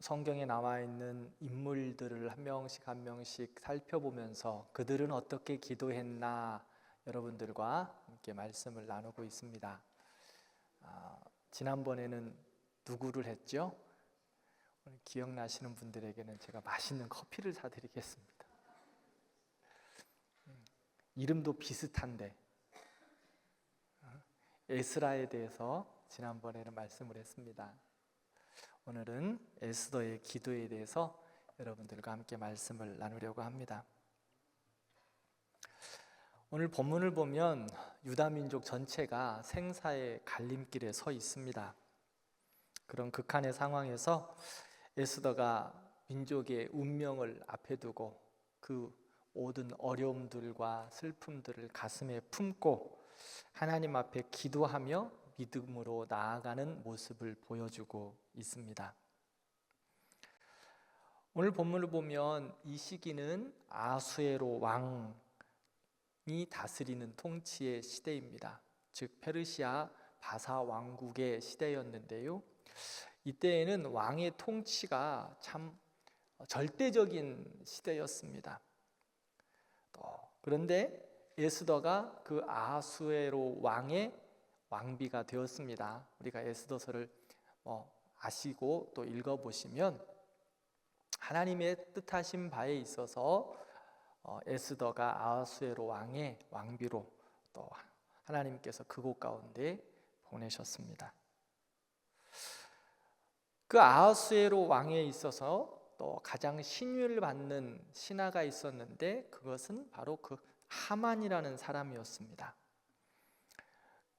성경에 나와 있는 인물들을 한 명씩 한 명씩 살펴보면서 그들은 어떻게 기도했나 여러분들과 함께 말씀을 나누고 있습니다. 지난번에는 누구를 했죠? 오늘 기억나시는 분들에게는 제가 맛있는 커피를 사드리겠습니다. 이름도 비슷한데 에스라에 대해서 지난번에는 말씀을 했습니다. 오늘은 에스더의 기도에 대해서 여러분들과 함께 말씀을 나누려고 합니다. 오늘 본문을 보면 유다 민족 전체가 생사의 갈림길에 서 있습니다. 그런 극한의 상황에서 에스더가 민족의 운명을 앞에 두고 그 모든 어려움들과 슬픔들을 가슴에 품고 하나님 앞에 기도하며 믿음으로 나아가는 모습을 보여주고 있습니다. 오늘 본문을 보면 이 시기는 아수에로 왕이 다스리는 통치의 시대입니다. 즉 페르시아 바사 왕국의 시대였는데요. 이때에는 왕의 통치가 참 절대적인 시대였습니다. 그런데 에스더가 그 아수에로 왕의 왕비가 되었습니다. 우리가 에스더서를 아시고 또 읽어보시면 하나님의 뜻하신 바에 있어서 에스더가 아수에로 왕의 왕비로 또 하나님께서 그곳 가운데 보내셨습니다. 그 아수에로 왕에 있어서 또 가장 신유를 받는 신하가 있었는데 그것은 바로 그 하만이라는 사람이었습니다.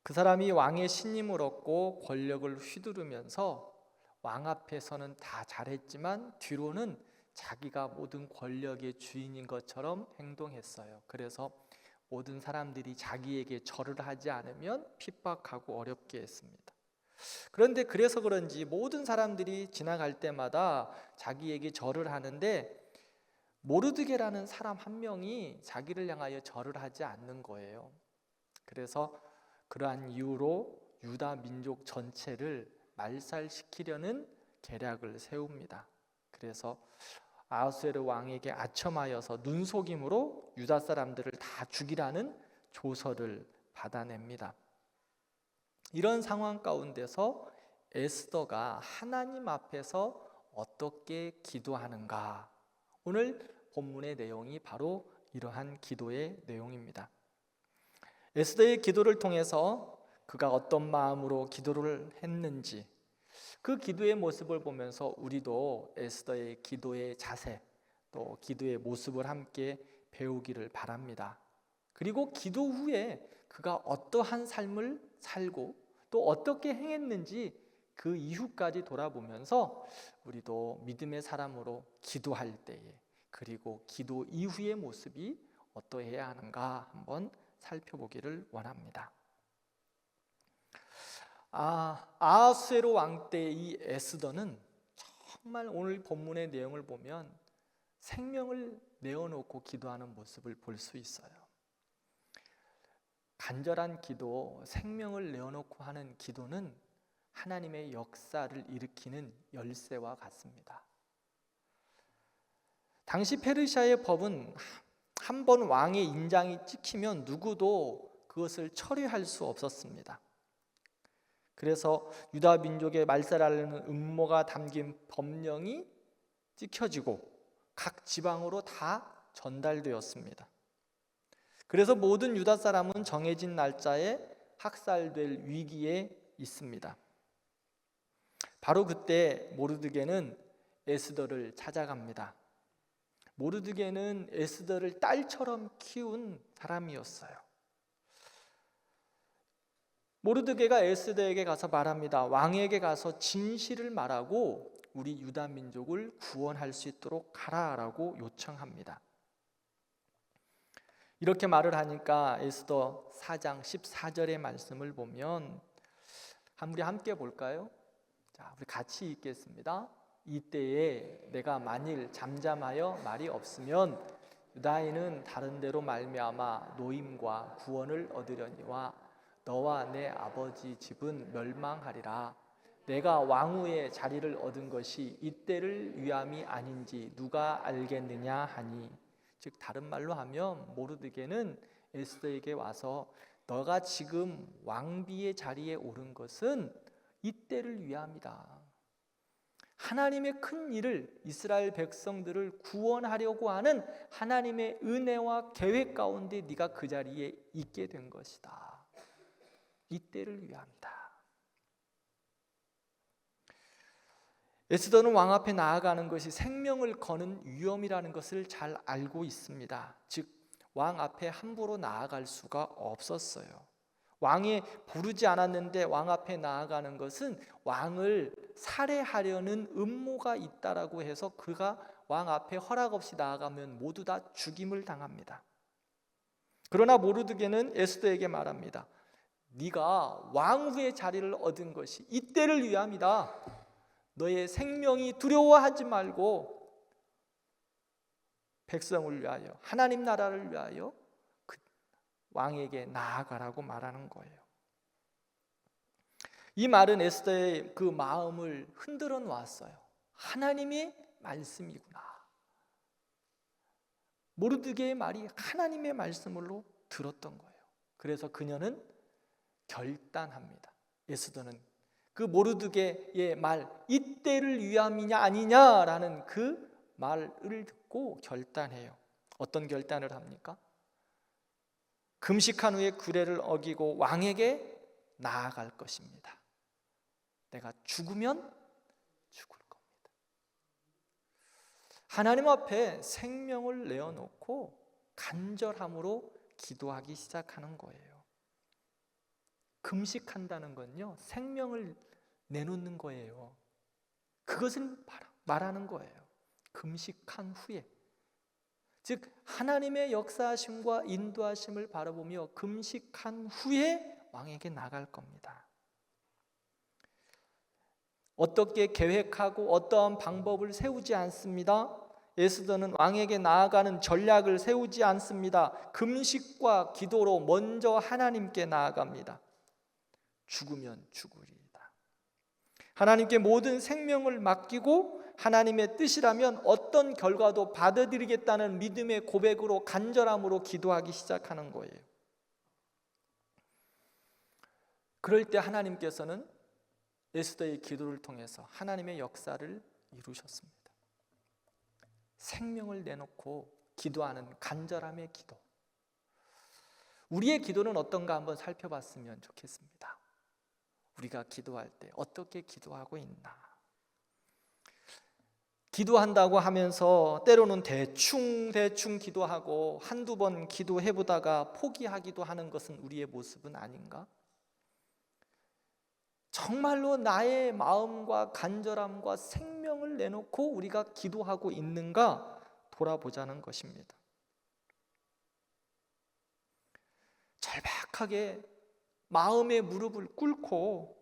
그 사람이 왕의 신임을 얻고 권력을 휘두르면서 왕 앞에서는 다 잘했지만 뒤로는 자기가 모든 권력의 주인인 것처럼 행동했어요. 그래서 모든 사람들이 자기에게 절을 하지 않으면 핍박하고 어렵게 했습니다. 그런데 그래서 그런지 모든 사람들이 지나갈 때마다 자기에게 절을 하는데 모르드게라는 사람 한 명이 자기를 향하여 절을 하지 않는 거예요. 그래서 그러한 이유로 유다 민족 전체를 말살시키려는 계략을 세웁니다. 그래서 아하수에르 왕에게 아첨하여서 눈속임으로 유다 사람들을 다 죽이라는 조서를 받아냅니다. 이런 상황 가운데서 에스더가 하나님 앞에서 어떻게 기도하는가? 오늘 본문의 내용이 바로 이러한 기도의 내용입니다. 에스더의 기도를 통해서 그가 어떤 마음으로 기도를 했는지 그 기도의 모습을 보면서 우리도 에스더의 기도의 자세 또 기도의 모습을 함께 배우기를 바랍니다. 그리고 기도 후에 그가 어떠한 삶을 살고 또 어떻게 행했는지 그 이후까지 돌아보면서 우리도 믿음의 사람으로 기도할 때에 그리고 기도 이후의 모습이 어떠해야 하는가 한번 살펴보기를 원합니다. 아하수에로 왕 때 이 에스더는 정말 오늘 본문의 내용을 보면 생명을 내어놓고 기도하는 모습을 볼 수 있어요. 간절한 기도, 생명을 내어놓고 하는 기도는 하나님의 역사를 일으키는 열쇠와 같습니다. 당시 페르시아의 법은 한 번 왕의 인장이 찍히면 누구도 그것을 처리할 수 없었습니다. 그래서 유다 민족의 말살하려는 음모가 담긴 법령이 찍혀지고 각 지방으로 다 전달되었습니다. 그래서 모든 유다 사람은 정해진 날짜에 학살될 위기에 있습니다. 바로 그때 모르드게는 에스더를 찾아갑니다. 모르드게는 에스더를 딸처럼 키운 사람이었어요. 모르드게가 에스더에게 가서 말합니다. 왕에게 가서 진실을 말하고 우리 유다 민족을 구원할 수 있도록 하라라고 요청합니다. 이렇게 말을 하니까 에스더 4장 14절의 말씀을 보면 우리 함께 볼까요? 자, 우리 같이 읽겠습니다. 이때에 내가 만일 잠잠하여 말이 없으면 유다인은 다른 데로 말미암아 노임과 구원을 얻으려니와 너와 내 아버지 집은 멸망하리라. 내가 왕후의 자리를 얻은 것이 이때를 위함이 아닌지 누가 알겠느냐 하니, 즉 다른 말로 하면 모르드게는 에스더에게 와서 너가 지금 왕비의 자리에 오른 것은 이때를 위함이다. 하나님의 큰 일을, 이스라엘 백성들을 구원하려고 하는 하나님의 은혜와 계획 가운데 네가 그 자리에 있게 된 것이다. 이때를 위함이다. 에스더는 왕 앞에 나아가는 것이 생명을 거는 위험이라는 것을 잘 알고 있습니다. 즉 왕 앞에 함부로 나아갈 수가 없었어요. 왕이 부르지 않았는데 왕 앞에 나아가는 것은 왕을 살해하려는 음모가 있다라고 해서 그가 왕 앞에 허락 없이 나아가면 모두 다 죽임을 당합니다. 그러나 모르드게는 에스더에게 말합니다. 네가 왕후의 자리를 얻은 것이 이때를 위함이다. 너의 생명이 두려워하지 말고 백성을 위하여, 하나님 나라를 위하여 그 왕에게 나아가라고 말하는 거예요. 이 말은 에스더의 그 마음을 흔들어 놓았어요. 하나님의 말씀이구나. 모르드게의 말이 하나님의 말씀으로 들었던 거예요. 그래서 그녀는 결단합니다. 에스더는 그 모르드게의 말, 이때를 위함이냐 아니냐라는 그 말을 듣고 결단해요. 어떤 결단을 합니까? 금식한 후에 규례를 어기고 왕에게 나아갈 것입니다. 내가 죽으면 죽을 겁니다. 하나님 앞에 생명을 내어놓고 간절함으로 기도하기 시작하는 거예요. 금식한다는 건요, 생명을 내놓는 거예요. 그것을 말하는 거예요. 금식한 후에, 즉 하나님의 역사하심과 인도하심을 바라보며 금식한 후에 왕에게 나갈 겁니다. 어떻게 계획하고 어떠한 방법을 세우지 않습니다. 에스더는 왕에게 나아가는 전략을 세우지 않습니다. 금식과 기도로 먼저 하나님께 나아갑니다. 죽으면 죽으리이다. 하나님께 모든 생명을 맡기고 하나님의 뜻이라면 어떤 결과도 받아들이겠다는 믿음의 고백으로 간절함으로 기도하기 시작하는 거예요. 그럴 때 하나님께서는 에스더의 기도를 통해서 하나님의 역사를 이루셨습니다. 생명을 내놓고 기도하는 간절함의 기도. 우리의 기도는 어떤가 한번 살펴봤으면 좋겠습니다. 우리가 기도할 때 어떻게 기도하고 있나? 기도한다고 하면서 때로는 대충 기도하고 한두 번 기도해보다가 포기하기도 하는 것은 우리의 모습은 아닌가? 정말로 나의 마음과 간절함과 생명을 내놓고 우리가 기도하고 있는가 돌아보자는 것입니다. 절박하게 마음의 무릎을 꿇고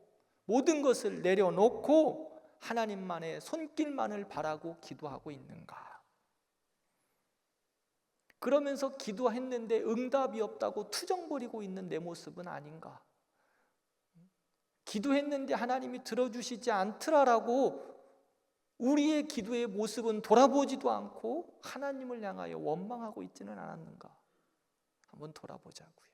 모든 것을 내려놓고 하나님만의 손길만을 바라고 기도하고 있는가? 그러면서 기도했는데 응답이 없다고 투정 부리고 있는 내 모습은 아닌가? 기도했는데 하나님이 들어주시지 않더라라고 우리의 기도의 모습은 돌아보지도 않고 하나님을 향하여 원망하고 있지는 않았는가? 한번 돌아보자고요.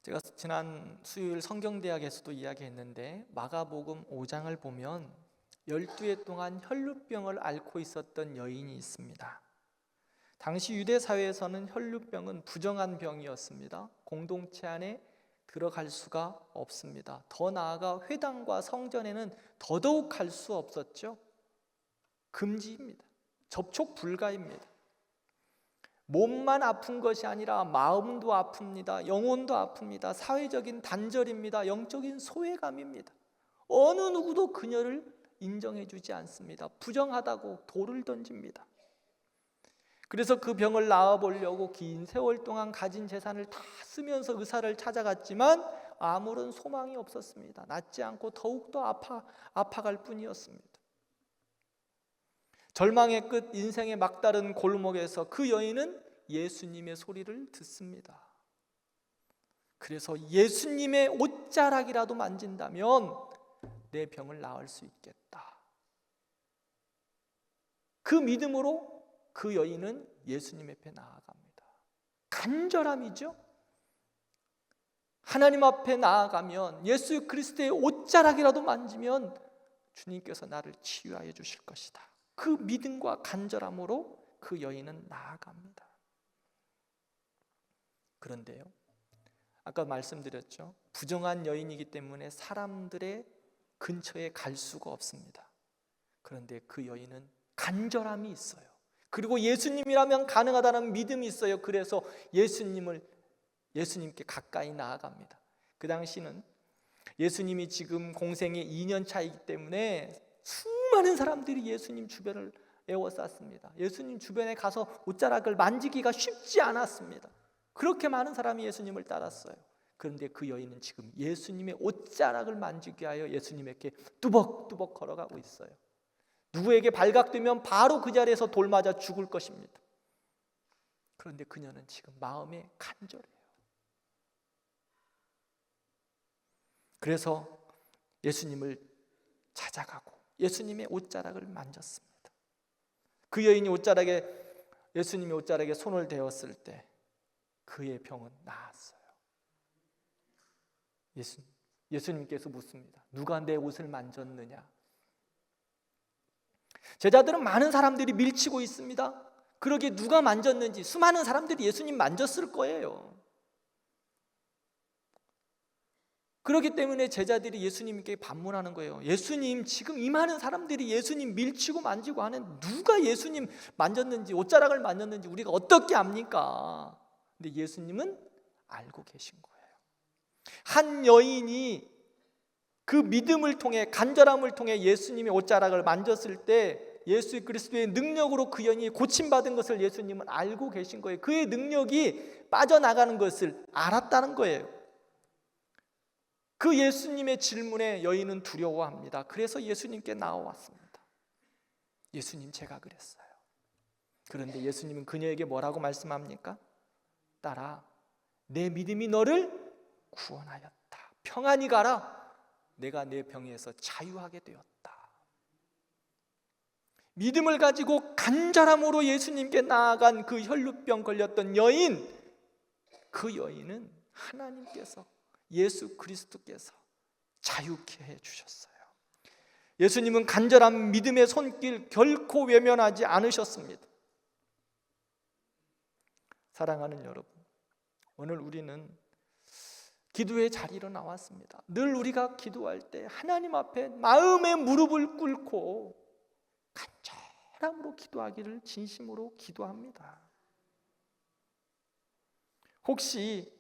제가 지난 수요일 성경대학에서도 이야기했는데 마가복음 5장을 보면 12해 동안 혈루병을 앓고 있었던 여인이 있습니다. 당시 유대 사회에서는 혈루병은 부정한 병이었습니다. 공동체 안에 들어갈 수가 없습니다. 더 나아가 회당과 성전에는 더더욱 갈 수 없었죠. 금지입니다. 접촉 불가입니다. 몸만 아픈 것이 아니라 마음도 아픕니다. 영혼도 아픕니다. 사회적인 단절입니다. 영적인 소외감입니다. 어느 누구도 그녀를 인정해 주지 않습니다. 부정하다고 돌을 던집니다. 그래서 그 병을 나아보려고 긴 세월 동안 가진 재산을 다 쓰면서 의사를 찾아갔지만 아무런 소망이 없었습니다. 낫지 않고 더욱더 아파갈 뿐이었습니다. 절망의 끝, 인생의 막다른 골목에서 그 여인은 예수님의 소리를 듣습니다. 그래서 예수님의 옷자락이라도 만진다면 내 병을 나을 수 있겠다. 그 믿음으로 그 여인은 예수님 앞에 나아갑니다. 간절함이죠. 하나님 앞에 나아가면 예수 그리스도의 옷자락이라도 만지면 주님께서 나를 치유하여 주실 것이다. 그 믿음과 간절함으로 그 여인은 나아갑니다. 그런데요, 아까 말씀드렸죠. 부정한 여인이기 때문에 사람들의 근처에 갈 수가 없습니다. 그런데 그 여인은 간절함이 있어요. 그리고 예수님이라면 가능하다는 믿음이 있어요. 그래서 예수님께 가까이 나아갑니다. 그 당시는 예수님이 지금 공생의 2년 차이기 때문에 수많은 사람들이 예수님 주변을 에워쌌습니다. 예수님 주변에 가서 옷자락을 만지기가 쉽지 않았습니다. 그렇게 많은 사람이 예수님을 따랐어요. 그런데 그 여인은 지금 예수님의 옷자락을 만지기 위하여 예수님에게 뚜벅뚜벅 걸어가고 있어요. 누구에게 발각되면 바로 그 자리에서 돌 맞아 죽을 것입니다. 그런데 그녀는 지금 마음에 간절해요. 그래서 예수님을 찾아가고 예수님의 옷자락을 만졌습니다. 그 여인이 예수님의 옷자락에 손을 대었을 때 그의 병은 나았어요. 예수님께서 묻습니다. 누가 내 옷을 만졌느냐? 제자들은 많은 사람들이 밀치고 있습니다. 그러게 누가 만졌는지 수많은 사람들이 예수님 만졌을 거예요. 그렇기 때문에 제자들이 예수님께 반문하는 거예요. 예수님, 지금 이 많은 사람들이 예수님 밀치고 만지고 하는 누가 예수님 만졌는지, 옷자락을 만졌는지 우리가 어떻게 압니까? 근데 예수님은 알고 계신 거예요. 한 여인이 그 믿음을 통해, 간절함을 통해 예수님의 옷자락을 만졌을 때 예수 그리스도의 능력으로 그 여인이 고침받은 것을 예수님은 알고 계신 거예요. 그의 능력이 빠져나가는 것을 알았다는 거예요. 그 예수님의 질문에 여인은 두려워합니다. 그래서 예수님께 나와왔습니다. 예수님, 제가 그랬어요. 그런데 예수님은 그녀에게 뭐라고 말씀합니까? 딸아, 내 믿음이 너를 구원하였다. 평안히 가라. 내가 내 병에서 자유하게 되었다. 믿음을 가지고 간절함으로 예수님께 나아간 그 혈루병 걸렸던 여인, 그 여인은 하나님께서, 예수 그리스도께서 자유케 해주셨어요. 예수님은 간절한 믿음의 손길 결코 외면하지 않으셨습니다. 사랑하는 여러분, 오늘 우리는 기도의 자리로 나왔습니다. 늘 우리가 기도할 때 하나님 앞에 마음의 무릎을 꿇고 간절함으로 기도하기를 진심으로 기도합니다. 혹시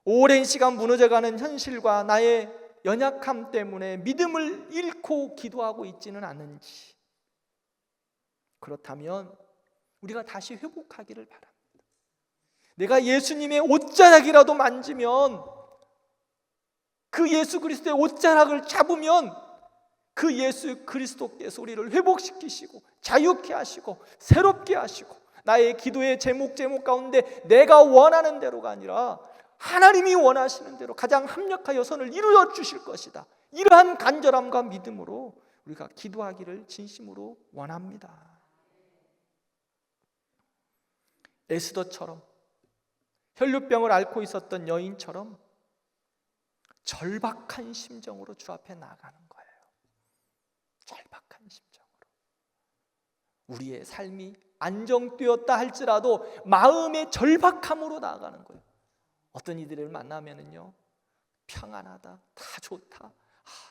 오랜 시간 무너져가는 현실과 나의 연약함 때문에 믿음을 잃고 기도하고 있지는 않은지, 그렇다면 우리가 다시 회복하기를 바랍니다. 내가 예수님의 옷자락이라도 만지면, 그 예수 그리스도의 옷자락을 잡으면 그 예수 그리스도께서 우리를 회복시키시고 자유케 하시고 새롭게 하시고, 나의 기도의 제목 가운데 내가 원하는 대로가 아니라 하나님이 원하시는 대로 가장 합력하여 선을 이루어 주실 것이다. 이러한 간절함과 믿음으로 우리가 기도하기를 진심으로 원합니다. 에스더처럼, 혈루병을 앓고 있었던 여인처럼 절박한 심정으로 주 앞에 나가는 거예요. 절박한 심정으로. 우리의 삶이 안정되었다 할지라도 마음의 절박함으로 나아가는 거예요. 어떤 이들을 만나면은요, 평안하다, 다 좋다,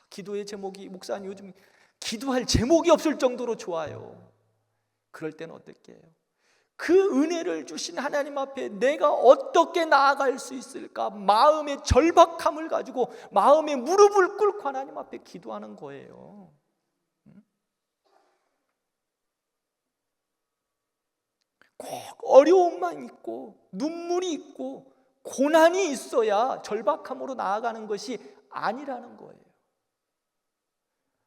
기도의 제목이, 목사님 요즘 기도할 제목이 없을 정도로 좋아요. 그럴 때는 어떻게 해요? 그 은혜를 주신 하나님 앞에 내가 어떻게 나아갈 수 있을까? 마음의 절박함을 가지고 마음의 무릎을 꿇고 하나님 앞에 기도하는 거예요. 꼭 어려움만 있고 눈물이 있고 고난이 있어야 절박함으로 나아가는 것이 아니라는 거예요.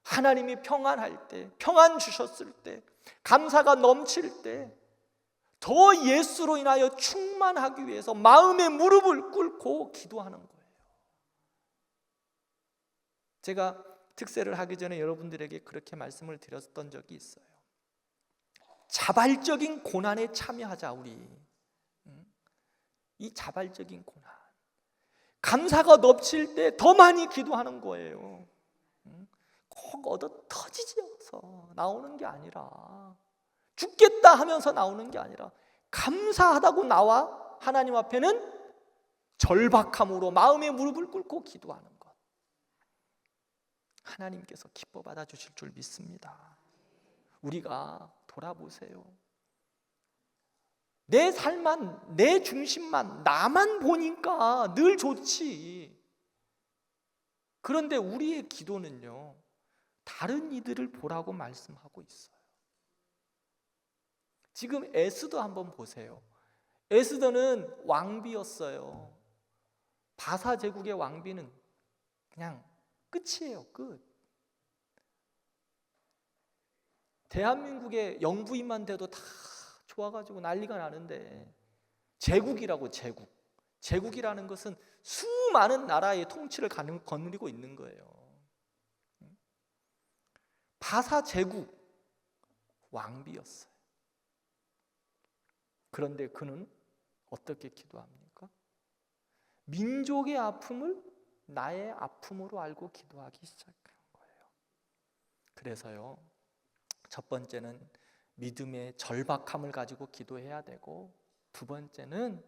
하나님이 평안할 때, 평안 주셨을 때, 감사가 넘칠 때 더 예수로 인하여 충만하기 위해서 마음의 무릎을 꿇고 기도하는 거예요. 제가 특세를 하기 전에 여러분들에게 그렇게 말씀을 드렸던 적이 있어요. 자발적인 고난에 참여하자. 우리 이 자발적인 고난, 감사가 넘칠 때 더 많이 기도하는 거예요. 꼭 얻어 터지져서 나오는 게 아니라, 죽겠다 하면서 나오는 게 아니라, 감사하다고 나와 하나님 앞에는 절박함으로 마음의 무릎을 꿇고 기도하는 것, 하나님께서 기뻐 받아주실 줄 믿습니다. 우리가 돌아보세요. 내 삶만, 내 중심만, 나만 보니까 늘 좋지. 그런데 우리의 기도는요, 다른 이들을 보라고 말씀하고 있어요. 지금 에스더 한번 보세요. 에스더는 왕비였어요. 바사 제국의 왕비는 그냥 끝이에요, 끝. 대한민국의 영부인만 돼도 다 좋아가지고 난리가 나는데, 제국이라고, 제국이라는 것은 수많은 나라의 통치를 거느리고 있는 거예요. 바사 제국 왕비였어요. 그런데 그는 어떻게 기도합니까? 민족의 아픔을 나의 아픔으로 알고 기도하기 시작한 거예요. 그래서요, 첫 번째는 믿음의 절박함을 가지고 기도해야 되고, 두 번째는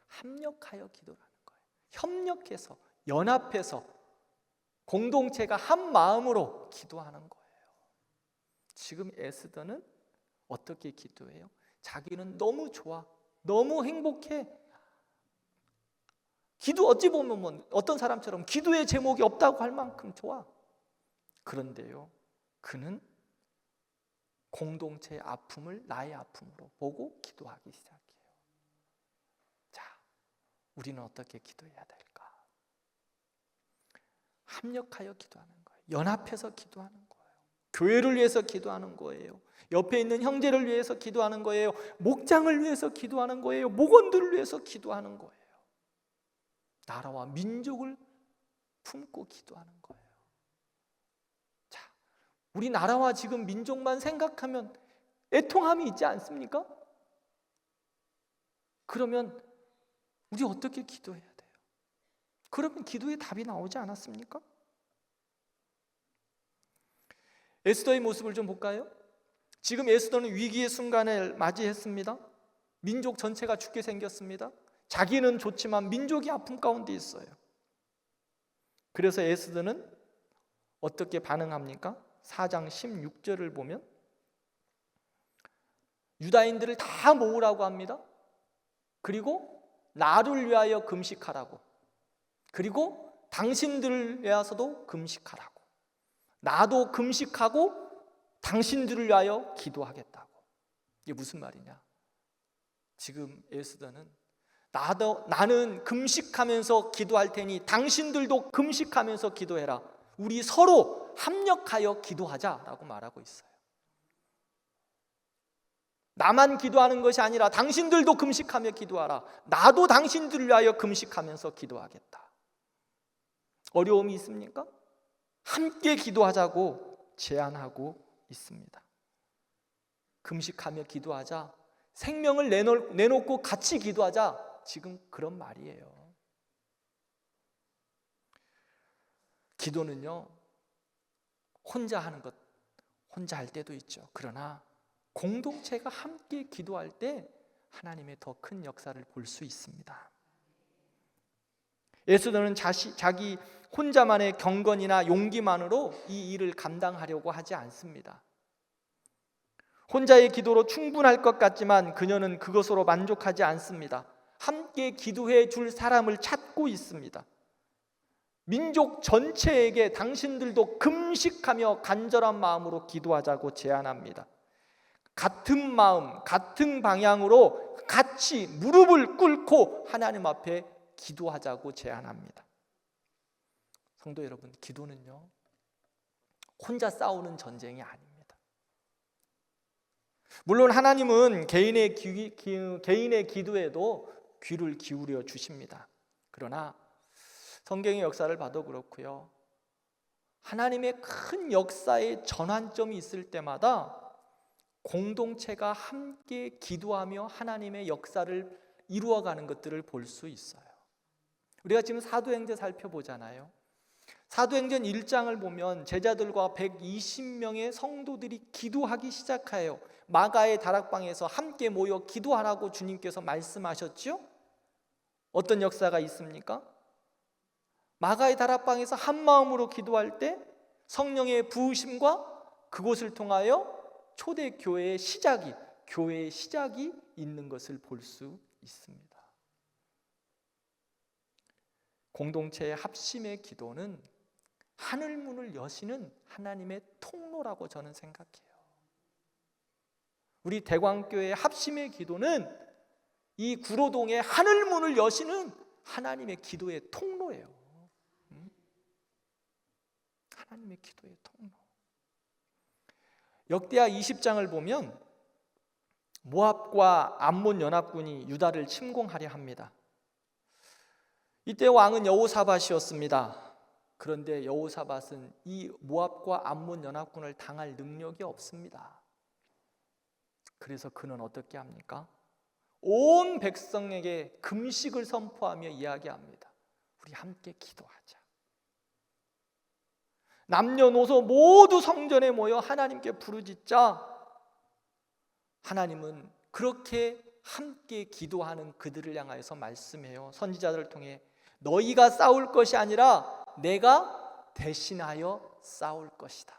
합력하여 기도하는 거예요. 협력해서, 연합해서, 공동체가 한 마음으로 기도하는 거예요. 지금 에스더는 어떻게 기도해요? 자기는 너무 좋아, 너무 행복해. 기도, 어찌 보면 뭐 어떤 사람처럼 기도의 제목이 없다고 할 만큼 좋아. 그런데요, 그는 공동체의 아픔을 나의 아픔으로 보고 기도하기 시작해요. 자, 우리는 어떻게 기도해야 될까? 합력하여 기도하는 거예요. 연합해서 기도하는 거예요. 교회를 위해서 기도하는 거예요. 옆에 있는 형제를 위해서 기도하는 거예요. 목장을 위해서 기도하는 거예요. 목원들을 위해서 기도하는 거예요. 나라와 민족을 품고 기도하는 거예요. 자, 우리 나라와 지금 민족만 생각하면 애통함이 있지 않습니까? 그러면 우리 어떻게 기도해야 돼요? 그러면 기도의 답이 나오지 않았습니까? 에스더의 모습을 좀 볼까요? 지금 에스더는 위기의 순간을 맞이했습니다. 민족 전체가 죽게 생겼습니다. 자기는 좋지만 민족이 아픔 가운데 있어요. 그래서 에스더는 어떻게 반응합니까? 4장 16절을 보면 유다인들을 다 모으라고 합니다. 그리고 나를 위하여 금식하라고, 그리고 당신들을 위해서도 금식하라고, 나도 금식하고 당신들을 위하여 기도하겠다고. 이게 무슨 말이냐? 지금 에스더는 나는 금식하면서 기도할 테니 당신들도 금식하면서 기도해라. 우리 서로 합력하여 기도하자라고 말하고 있어요. 나만 기도하는 것이 아니라 당신들도 금식하며 기도하라. 나도 당신들을 위하여 금식하면서 기도하겠다. 어려움이 있습니까? 함께 기도하자고 제안하고 있습니다. 금식하며 기도하자, 생명을 내놓고 같이 기도하자, 지금 그런 말이에요. 기도는요, 혼자 하는 것, 혼자 할 때도 있죠. 그러나 공동체가 함께 기도할 때 하나님의 더 큰 역사를 볼 수 있습니다. 에스더는 자기 혼자만의 경건이나 용기만으로 이 일을 감당하려고 하지 않습니다. 혼자의 기도로 충분할 것 같지만 그녀는 그것으로 만족하지 않습니다. 함께 기도해 줄 사람을 찾고 있습니다. 민족 전체에게 당신들도 금식하며 간절한 마음으로 기도하자고 제안합니다. 같은 마음, 같은 방향으로 같이 무릎을 꿇고 하나님 앞에 기도하자고 제안합니다. 성도 여러분, 기도는요, 혼자 싸우는 전쟁이 아닙니다. 물론 하나님은 개인의 기도에도 귀를 기울여 주십니다. 그러나 성경의 역사를 봐도 그렇고요, 하나님의 큰 역사의 전환점이 있을 때마다 공동체가 함께 기도하며 하나님의 역사를 이루어가는 것들을 볼 수 있어요. 우리가 지금 사도행전 살펴보잖아요. 사도행전 1장을 보면 제자들과 120명의 성도들이 기도하기 시작해요. 마가의 다락방에서 함께 모여 기도하라고 주님께서 말씀하셨죠? 어떤 역사가 있습니까? 마가의 다락방에서 한 마음으로 기도할 때 성령의 부으심과 그곳을 통하여 초대 교회의 시작이 있는 것을 볼 수 있습니다. 공동체의 합심의 기도는 하늘문을 여시는 하나님의 통로라고 저는 생각해요. 우리 대광교회의 합심의 기도는 이 구로동의 하늘문을 여시는 하나님의 기도의 통로예요. 하나님의 기도의 통로. 역대하 20장을 보면 모압과 암몬 연합군이 유다를 침공하려 합니다. 이때 왕은 여호사밧이었습니다. 그런데 여호사밧은 이 모압과 암몬 연합군을 당할 능력이 없습니다. 그래서 그는 어떻게 합니까? 온 백성에게 금식을 선포하며 이야기합니다. 우리 함께 기도하자. 남녀노소 모두 성전에 모여 하나님께 부르짖자. 하나님은 그렇게 함께 기도하는 그들을 향하여서 말씀해요. 선지자들을 통해 너희가 싸울 것이 아니라 내가 대신하여 싸울 것이다.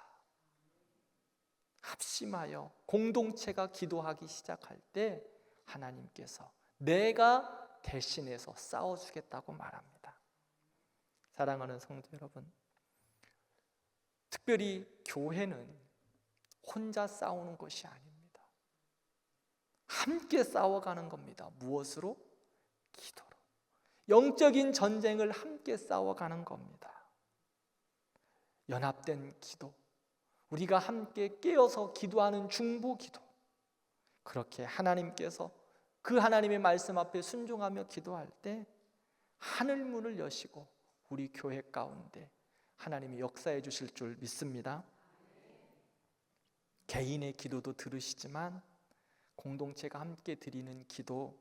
합심하여 공동체가 기도하기 시작할 때 하나님께서 내가 대신해서 싸워주겠다고 말합니다. 사랑하는 성도 여러분, 특별히 교회는 혼자 싸우는 것이 아닙니다. 함께 싸워가는 겁니다. 무엇으로? 기도로. 영적인 전쟁을 함께 싸워가는 겁니다. 연합된 기도, 우리가 함께 깨어서 기도하는 중보 기도, 그렇게 하나님께서 그 하나님의 말씀 앞에 순종하며 기도할 때 하늘문을 여시고 우리 교회 가운데 하나님이 역사해 주실 줄 믿습니다. 개인의 기도도 들으시지만 공동체가 함께 드리는 기도,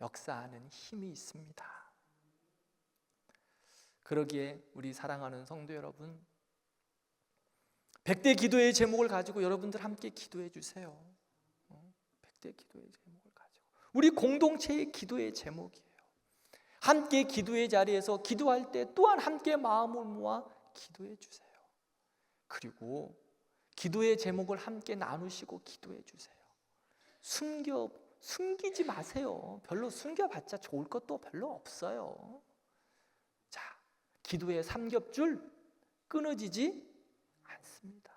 역사하는 힘이 있습니다. 그러기에 우리 사랑하는 성도 여러분, 100대 기도의 제목을 가지고 여러분들 함께 기도해 주세요. 100대 기도의 제목을 가지고 우리 공동체의 기도의 제목이에요. 함께 기도의 자리에서 기도할 때 또한 함께 마음을 모아 기도해 주세요. 그리고 기도의 제목을 함께 나누시고 기도해 주세요. 숨기지 마세요. 별로 숨겨봤자 좋을 것도 별로 없어요. 자, 기도의 삼겹줄 끊어지지 않습니다.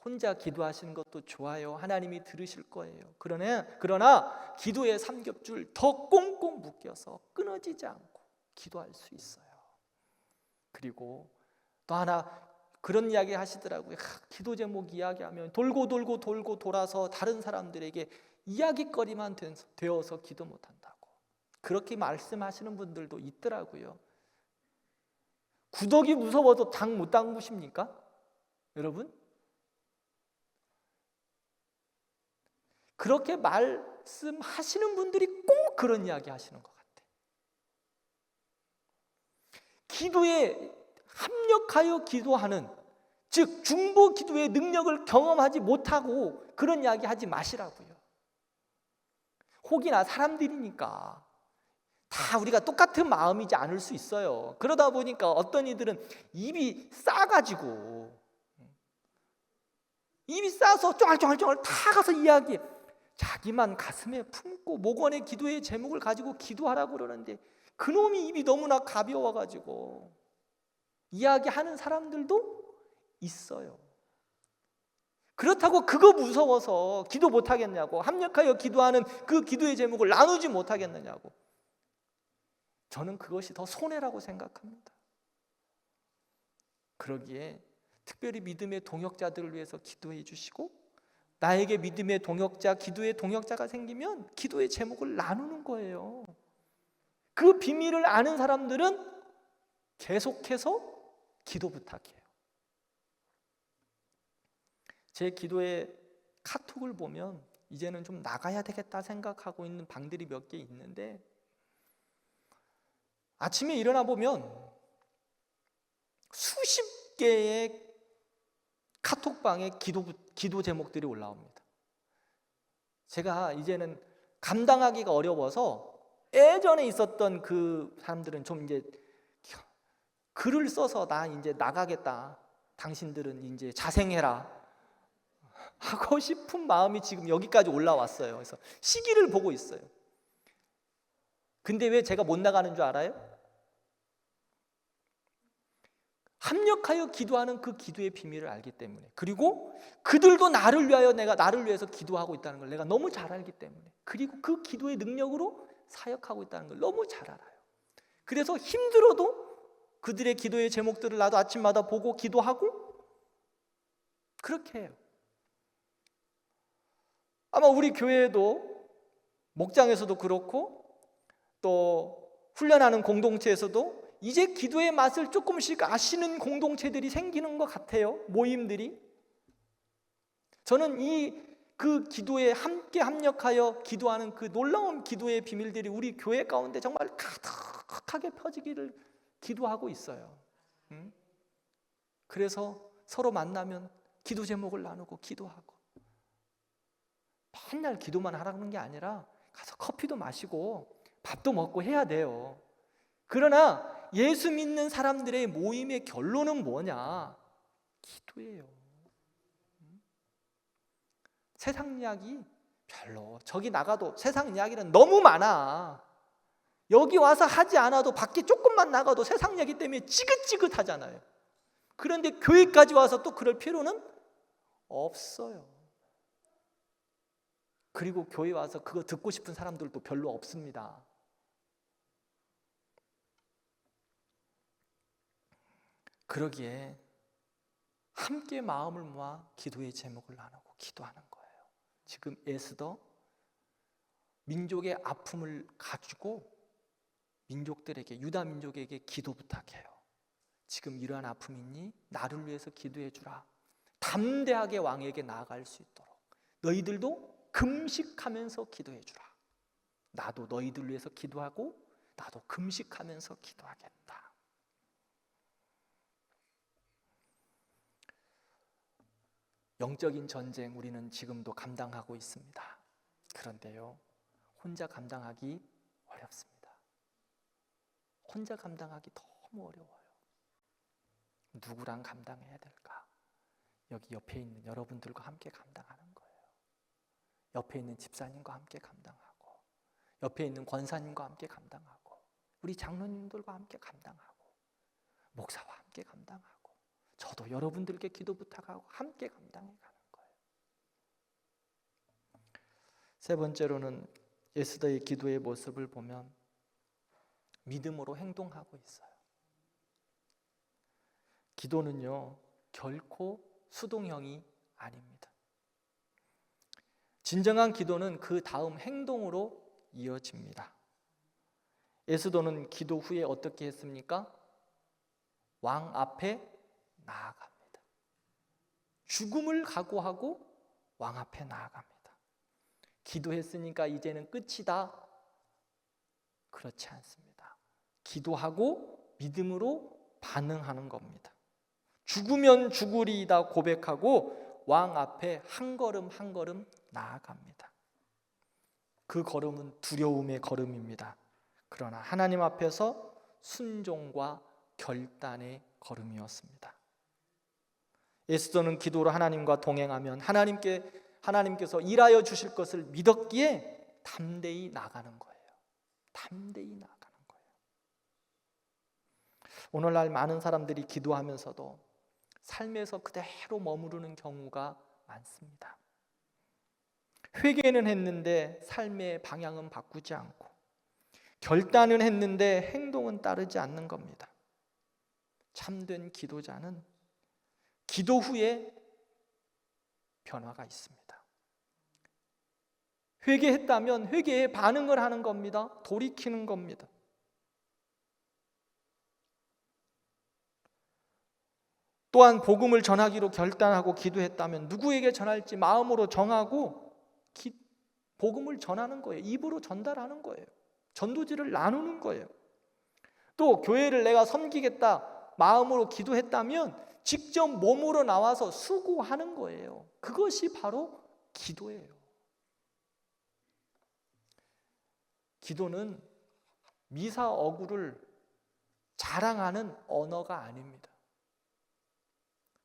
혼자 기도하시는 것도 좋아요. 하나님이 들으실 거예요. 그러나 기도의 삼겹줄 더 꽁꽁 묶여서 끊어지지 않고 기도할 수 있어요. 그리고 또 하나 그런 이야기 하시더라고요. 기도 제목 이야기하면 돌고 돌아서 다른 사람들에게 이야기거리만 되어서 기도 못한다고 그렇게 말씀하시는 분들도 있더라고요. 구더기 무서워도 닭 못 담그십니까? 여러분? 그렇게 말씀하시는 분들이 꼭 그런 이야기 하시는 것 같아요. 기도에 합력하여 기도하는, 즉 중보 기도의 능력을 경험하지 못하고 그런 이야기 하지 마시라고요. 혹이나 사람들이니까 다 우리가 똑같은 마음이지 않을 수 있어요. 그러다 보니까 어떤 이들은 입이 싸가지고 입이 싸서 쫑알쫑알 다 가서 이야기해. 자기만 가슴에 품고 목원의 기도의 제목을 가지고 기도하라고 그러는데 그놈이 입이 너무나 가벼워가지고 이야기하는 사람들도 있어요. 그렇다고 그거 무서워서 기도 못하겠냐고, 합력하여 기도하는 그 기도의 제목을 나누지 못하겠느냐고. 저는 그것이 더 손해라고 생각합니다. 그러기에 특별히 믿음의 동역자들을 위해서 기도해 주시고, 나에게 믿음의 동역자, 기도의 동역자가 생기면 기도의 제목을 나누는 거예요. 그 비밀을 아는 사람들은 계속해서 기도 부탁해요. 제 기도의 카톡을 보면 이제는 좀 나가야 되겠다 생각하고 있는 방들이 몇 개 있는데, 아침에 일어나 보면 수십 개의 카톡방에 기도 제목들이 올라옵니다. 제가 이제는 감당하기가 어려워서, 예전에 있었던 그 사람들은 좀 이제 글을 써서 나 이제 나가겠다, 당신들은 이제 자생해라 하고 싶은 마음이 지금 여기까지 올라왔어요. 그래서 시기를 보고 있어요. 근데 왜 제가 못 나가는 줄 알아요? 합력하여 기도하는 그 기도의 비밀을 알기 때문에, 그리고 그들도 나를 위하여, 내가 나를 위해서 기도하고 있다는 걸 내가 너무 잘 알기 때문에, 그리고 그 기도의 능력으로 사역하고 있다는 걸 너무 잘 알아요. 그래서 힘들어도 그들의 기도의 제목들을 나도 아침마다 보고 기도하고 그렇게 해요. 아마 우리 교회에도, 목장에서도 그렇고 또 훈련하는 공동체에서도 이제 기도의 맛을 조금씩 아시는 공동체들이 생기는 것 같아요. 모임들이. 저는 그 기도에 함께 합력하여 기도하는 그 놀라운 기도의 비밀들이 우리 교회 가운데 정말 가득하게 펴지기를 기도하고 있어요. 그래서 서로 만나면 기도 제목을 나누고 기도하고, 맨날 기도만 하라는 게 아니라 가서 커피도 마시고 밥도 먹고 해야 돼요. 그러나 예수 믿는 사람들의 모임의 결론은 뭐냐? 기도예요. 세상 이야기 별로, 저기 나가도 세상 이야기는 너무 많아. 여기 와서 하지 않아도 밖에 조금만 나가도 세상 이야기 때문에 지긋지긋하잖아요. 그런데 교회까지 와서 또 그럴 필요는 없어요. 그리고 교회 와서 그거 듣고 싶은 사람들도 별로 없습니다. 그러기에 함께 마음을 모아 기도의 제목을 나누고 기도하는 거예요. 지금 에스더, 민족의 아픔을 가지고 민족들에게, 유다 민족에게 기도 부탁해요. 지금 이러한 아픔이 있니? 나를 위해서 기도해 주라. 담대하게 왕에게 나아갈 수 있도록 너희들도 금식하면서 기도해 주라. 나도 너희들 위해서 기도하고 나도 금식하면서 기도하겠다. 영적인 전쟁 우리는 지금도 감당하고 있습니다. 그런데요, 혼자 감당하기 어렵습니다. 혼자 감당하기 너무 어려워요. 누구랑 감당해야 될까? 여기 옆에 있는 여러분들과 함께 감당하는 거예요. 옆에 있는 집사님과 함께 감당하고, 옆에 있는 권사님과 함께 감당하고, 우리 장로님들과 함께 감당하고, 목사와 함께 감당하고, 저도 여러분들께 기도 부탁하고 함께 감당해 가는 거예요. 세 번째로는 에스더의 기도의 모습을 보면 믿음으로 행동하고 있어요. 기도는요, 결코 수동형이 아닙니다. 진정한 기도는 그 다음 행동으로 이어집니다. 에스더는 기도 후에 어떻게 했습니까? 왕 앞에 나아갑니다. 죽음을 각오하고 왕 앞에 나아갑니다. 기도했으니까 이제는 끝이다. 그렇지 않습니다. 기도하고 믿음으로 반응하는 겁니다. 죽으면 죽으리이다 고백하고 왕 앞에 한 걸음 한 걸음 나아갑니다. 그 걸음은 두려움의 걸음입니다. 그러나 하나님 앞에서 순종과 결단의 걸음이었습니다. 에스더는 기도로 하나님과 동행하면 하나님께서 일하여 주실 것을 믿었기에 담대히 나가는 거예요. 담대히 나가는 거예요. 오늘날 많은 사람들이 기도하면서도 삶에서 그대로 머무르는 경우가 많습니다. 회개는 했는데 삶의 방향은 바꾸지 않고, 결단은 했는데 행동은 따르지 않는 겁니다. 참된 기도자는 기도 후에 변화가 있습니다. 회개했다면 회개에 반응을 하는 겁니다. 돌이키는 겁니다. 또한 복음을 전하기로 결단하고 기도했다면 누구에게 전할지 마음으로 정하고 복음을 전하는 거예요. 입으로 전달하는 거예요. 전도지를 나누는 거예요. 또 교회를 내가 섬기겠다 마음으로 기도했다면 직접 몸으로 나와서 수고하는 거예요. 그것이 바로 기도예요. 기도는 미사 어구를 자랑하는 언어가 아닙니다.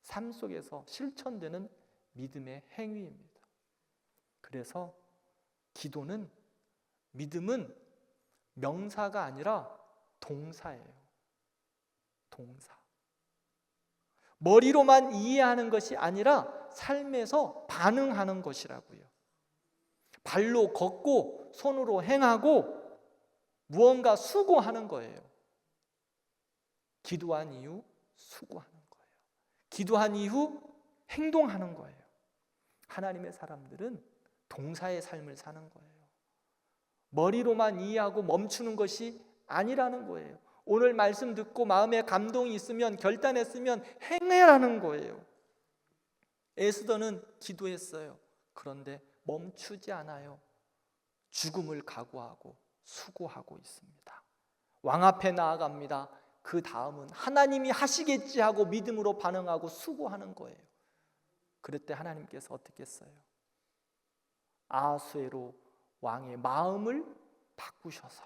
삶 속에서 실천되는 믿음의 행위입니다. 그래서 믿음은 명사가 아니라 동사예요. 동사. 머리로만 이해하는 것이 아니라 삶에서 반응하는 것이라고요. 발로 걷고 손으로 행하고 무언가 수고하는 거예요. 기도한 이후 수고하는 거예요. 기도한 이후 행동하는 거예요. 하나님의 사람들은 동사의 삶을 사는 거예요. 머리로만 이해하고 멈추는 것이 아니라는 거예요. 오늘 말씀 듣고 마음에 감동이 있으면 결단했으면 행해라는 거예요. 에스더는 기도했어요. 그런데 멈추지 않아요. 죽음을 각오하고 수고하고 있습니다. 왕 앞에 나아갑니다. 그 다음은 하나님이 하시겠지 하고 믿음으로 반응하고 수고하는 거예요. 그럴 때 하나님께서 어떻게 했어요? 아하수에로 왕의 마음을 바꾸셔서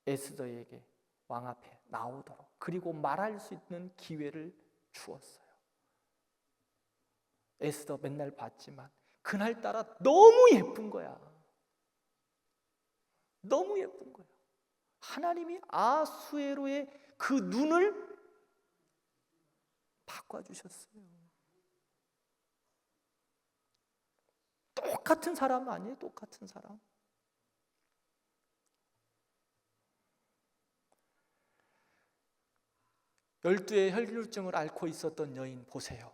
에스더에게 왕 앞에 나오도록 그리고 말할 수 있는 기회를 주었어요. 에스더 맨날 봤지만 그날따라 너무 예쁜 거야. 너무 예쁜 거야. 하나님이 아하수에로의 그 눈을 바꿔주셨어요. 똑같은 사람 아니에요? 똑같은 사람. 열두의 혈류증을 앓고 있었던 여인 보세요.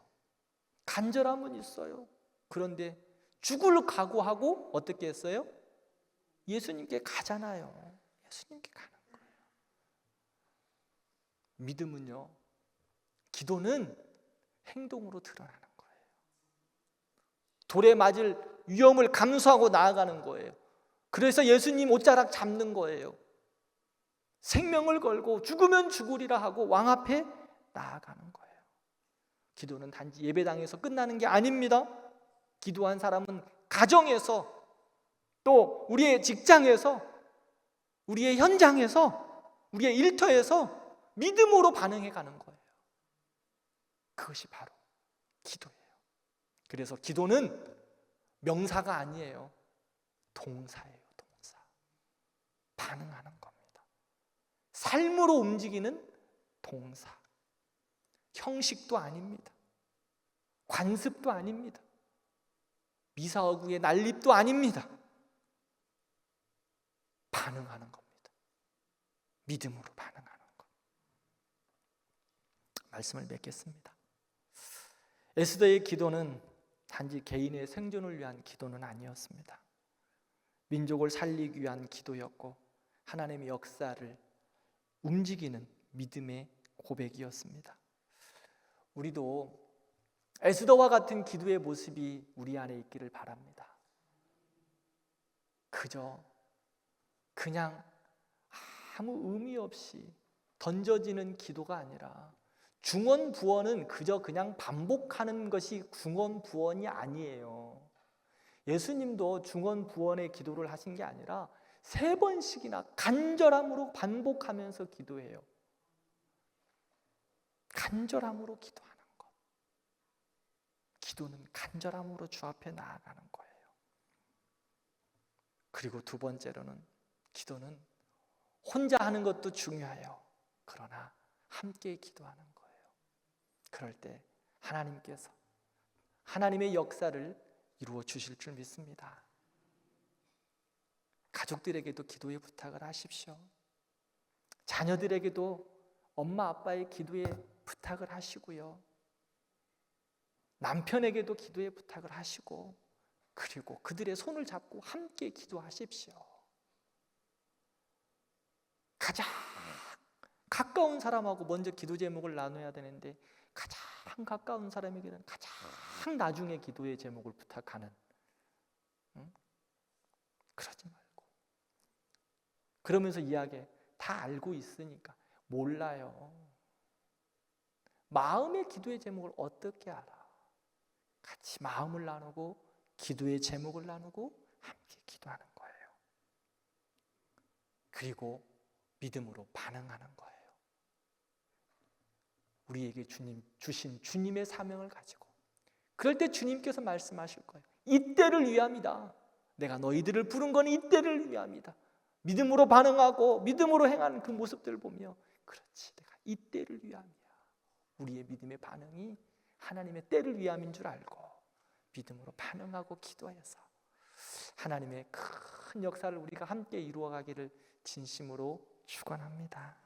간절함은 있어요. 그런데 죽을 각오하고 어떻게 했어요? 예수님께 가잖아요. 예수님께 가는 거예요. 믿음은요, 기도는 행동으로 드러나는 거예요. 돌에 맞을 위험을 감수하고 나아가는 거예요. 그래서 예수님 옷자락 잡는 거예요. 생명을 걸고 죽으면 죽으리라 하고 왕 앞에 나아가는 거예요. 기도는 단지 예배당에서 끝나는 게 아닙니다. 기도한 사람은 가정에서 또 우리의 직장에서 우리의 현장에서 우리의 일터에서 믿음으로 반응해 가는 거예요. 그것이 바로 기도예요. 그래서 기도는 명사가 아니에요. 동사예요. 동사. 반응하는 겁니다. 삶으로 움직이는 동사. 형식도 아닙니다. 관습도 아닙니다. 미사어구의 난립도 아닙니다. 반응하는 겁니다. 믿음으로 반응하는 것. 말씀을 맺겠습니다. 에스더의 기도는 단지 개인의 생존을 위한 기도는 아니었습니다. 민족을 살리기 위한 기도였고 하나님의 역사를 움직이는 믿음의 고백이었습니다. 우리도 에스더와 같은 기도의 모습이 우리 안에 있기를 바랍니다. 그냥 아무 의미 없이 던져지는 기도가 아니라 중언부언은 그냥 반복하는 것이 중언부언이 아니에요. 예수님도 중언부언의 기도를 하신 게 아니라 3번씩이나 간절함으로 반복하면서 기도해요. 간절함으로 기도하는 것. 기도는 간절함으로 주 앞에 나아가는 거예요. 그리고 2번째로는 기도는 혼자 하는 것도 중요해요. 그러나 함께 기도하는 거예요. 그럴 때 하나님께서 하나님의 역사를 이루어 주실 줄 믿습니다. 가족들에게도 기도의 부탁을 하십시오. 자녀들에게도 엄마 아빠의 기도의 부탁을 하시고요. 남편에게도 기도의 부탁을 하시고 그리고 그들의 손을 잡고 함께 기도하십시오. 가까운 사람하고 먼저 기도 제목을 나눠야 되는데 가장 가까운 사람에게는 가장 나중에 기도의 제목을 부탁하는, 그러지 말고. 그러면서 이야기해. 다 알고 있으니까. 몰라요. 마음의 기도의 제목을 어떻게 알아? 같이 마음을 나누고 기도의 제목을 나누고 함께 기도하는 거예요. 그리고 믿음으로 반응하는 거예요. 우리에게 주신 주님의 사명을 가지고. 그럴 때 주님께서 말씀하실 거예요. 이때를 위함이다. 내가 너희들을 부른 건 이때를 위함이다. 믿음으로 반응하고 믿음으로 행하는 그 모습들을 보며, 그렇지, 내가 이때를 위함이야. 우리의 믿음의 반응이 하나님의 때를 위함인 줄 알고 믿음으로 반응하고 기도해서 하나님의 큰 역사를 우리가 함께 이루어가기를 진심으로 축원합니다.